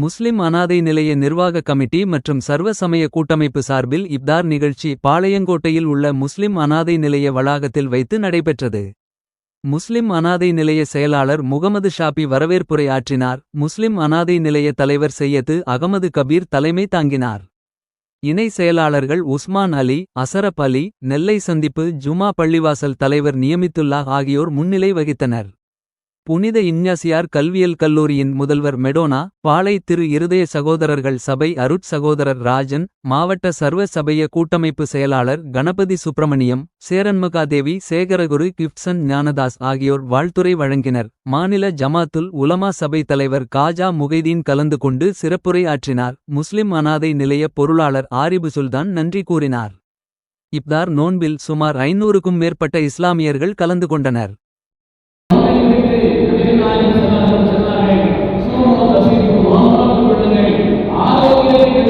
முஸ்லிம் அனாதை நிலைய நிர்வாக கமிட்டி மற்றும் சர்வ சமய கூட்டமைப்பு சார்பில் இப்தார் நிகழ்ச்சி பாளையங்கோட்டையில் உள்ள முஸ்லிம் அனாதை நிலைய வளாகத்தில் வைத்து நடைபெற்றது. முஸ்லிம் அனாதை நிலைய செயலாளர் முகமது ஷாபி வரவேற்புரை ஆற்றினார். முஸ்லிம் அனாதை நிலைய தலைவர் செய்யது அகமது கபீர் தலைமை தாங்கினார். இணை செயலாளர்கள் உஸ்மான் அலி, அசரப் அலி, நெல்லை சந்திப்பு ஜுமா பள்ளிவாசல் தலைவர் நியமித்துல்லாஹ் ஆகியோர் முன்னிலை வகித்தனர். புனித இஞ்ஞாசியார் கல்வியல் கல்லூரியின் முதல்வர் மெடோனா, பாளை திரு இருதய சகோதரர்கள் சபை அருட் சகோதரர் ராஜன், மாவட்ட சர்வ சபைய கூட்டமைப்பு செயலாளர் கணபதி சுப்பிரமணியம், சேரன்மகாதேவி சேகரகுரு கிப்சன் ஞானதாஸ் ஆகியோர் வாழ்த்துரை வழங்கினர். மாநில ஜமாத்துல் உலமா சபை தலைவர் காஜா முகைதீன் கலந்து கொண்டு சிறப்புரை ஆற்றினார். முஸ்லிம் அனாதை நிலைய பொருளாளர் ஆரிபு சுல்தான் நன்றி கூறினார். இப்தார் நோன்பில் சுமார் 500க்கும் மேற்பட்ட இஸ்லாமியர்கள் கலந்து கொண்டனர். சொன்னார்கள், சூமோ தசீதும், ஆரோக்கியத்தை